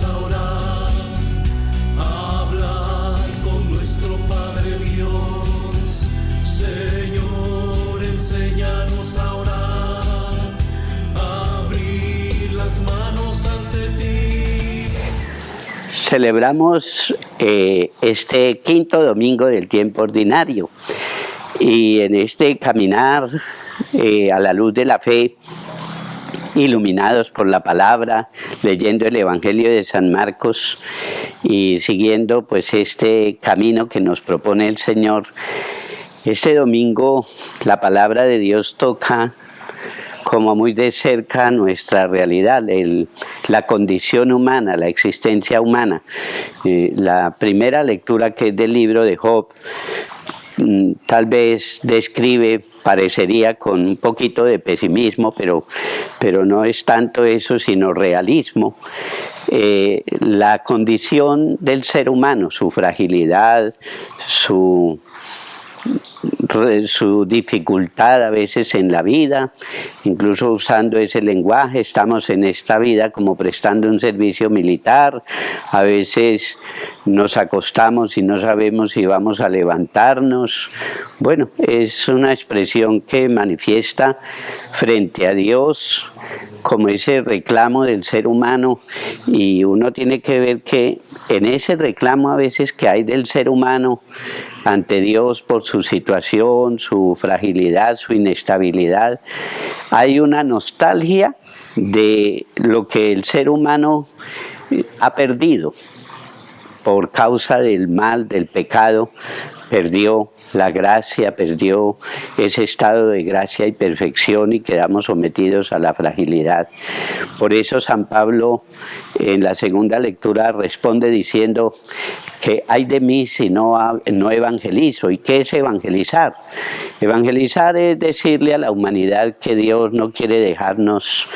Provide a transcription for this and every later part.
enséñanos a orar, a hablar con nuestro Padre Dios. Señor, enséñanos a orar, a abrir las manos ante ti. Celebramos este quinto domingo del tiempo ordinario y en este caminar a la luz de la fe, iluminados por la palabra, leyendo el Evangelio de San Marcos y siguiendo pues este camino que nos propone el Señor. Este domingo la palabra de Dios toca como muy de cerca nuestra realidad, la condición humana, la existencia humana. La primera lectura, que es del libro de Job, tal vez describe, parecería con un poquito de pesimismo, pero no es tanto eso, sino realismo. La condición del ser humano, su fragilidad, su dificultad a veces en la vida, incluso usando ese lenguaje. Estamos en esta vida como prestando un servicio militar, a veces nos acostamos y no sabemos si vamos a levantarnos. Bueno, es una expresión que manifiesta frente a Dios como ese reclamo del ser humano, y uno tiene que ver que en ese reclamo a veces que hay del ser humano ante Dios por su situación, su fragilidad, su inestabilidad, hay una nostalgia de lo que el ser humano ha perdido por causa del mal, del pecado. Perdió la gracia, perdió ese estado de gracia y perfección, y quedamos sometidos a la fragilidad. Por eso San Pablo en la segunda lectura responde diciendo que ay de mí si no evangelizo. ¿Y qué es evangelizar? Evangelizar es decirle a la humanidad que Dios no quiere dejarnos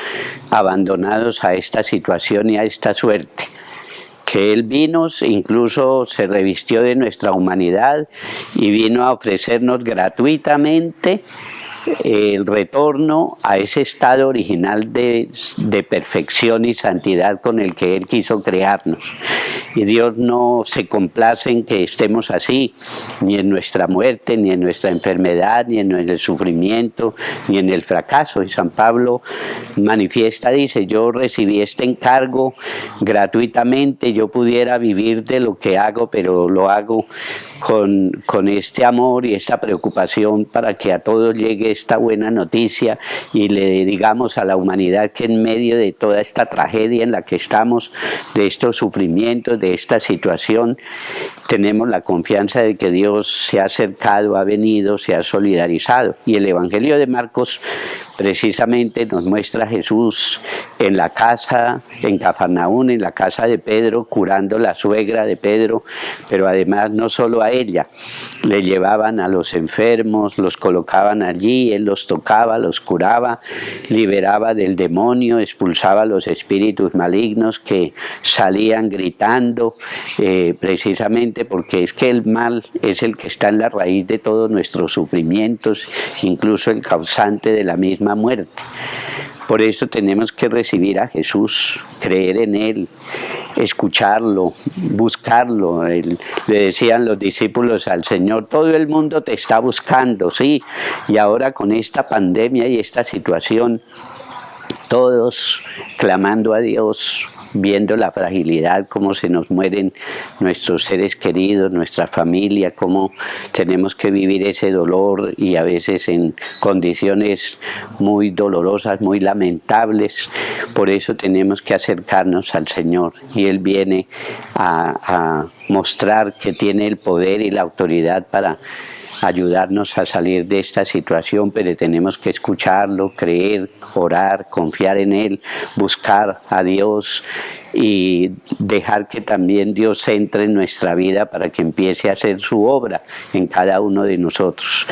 abandonados a esta situación y a esta suerte, que Él vino, incluso se revistió de nuestra humanidad y vino a ofrecernos gratuitamente el retorno a ese estado original de perfección y santidad con el que Él quiso crearnos. Y Dios no se complace en que estemos así, ni en nuestra muerte, ni en nuestra enfermedad, ni en el sufrimiento, ni en el fracaso. Y San Pablo manifiesta, dice: yo recibí este encargo gratuitamente, yo pudiera vivir de lo que hago, pero lo hago con este amor y esta preocupación para que a todos llegue esta buena noticia y le digamos a la humanidad que en medio de toda esta tragedia en la que estamos, de estos sufrimientos, de esta situación, tenemos la confianza de que Dios se ha acercado, ha venido, se ha solidarizado. Y el Evangelio de Marcos precisamente nos muestra a Jesús en la casa, en Cafarnaún, en la casa de Pedro, curando la suegra de Pedro, pero además no solo a ella, le llevaban a los enfermos, los colocaban allí, Él los tocaba, los curaba, liberaba del demonio, expulsaba los espíritus malignos que salían gritando, precisamente porque es que el mal es el que está en la raíz de todos nuestros sufrimientos, incluso el causante de la misma muerte. Por eso tenemos que recibir a Jesús, creer en Él, escucharlo, buscarlo. Le decían los discípulos al Señor: todo el mundo te está buscando, sí, y ahora con esta pandemia y esta situación, todos clamando a Dios, viendo la fragilidad, cómo se nos mueren nuestros seres queridos, nuestra familia, cómo tenemos que vivir ese dolor y a veces en condiciones muy dolorosas, muy lamentables. Por eso tenemos que acercarnos al Señor, y Él viene a mostrar que tiene el poder y la autoridad para ayudarnos a salir de esta situación, pero tenemos que escucharlo, creer, orar, confiar en Él, buscar a Dios y dejar que también Dios entre en nuestra vida para que empiece a hacer su obra en cada uno de nosotros.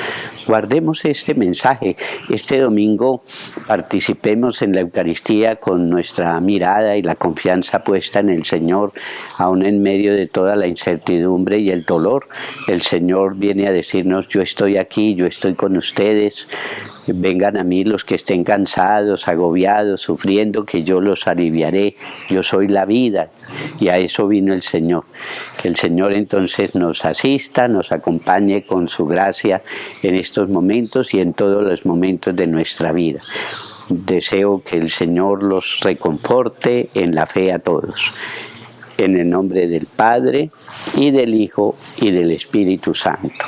Guardemos este mensaje. Este domingo participemos en la Eucaristía con nuestra mirada y la confianza puesta en el Señor, aún en medio de toda la incertidumbre y el dolor. El Señor viene a decirnos: yo estoy aquí, yo estoy con ustedes. Vengan a mí los que estén cansados, agobiados, sufriendo, que yo los aliviaré. Yo soy soy la vida, y a eso vino el Señor. Que el Señor entonces nos asista, nos acompañe con su gracia en estos momentos y en todos los momentos de nuestra vida. Deseo que el Señor los reconforte en la fe a todos. En el nombre del Padre, y del Hijo, y del Espíritu Santo.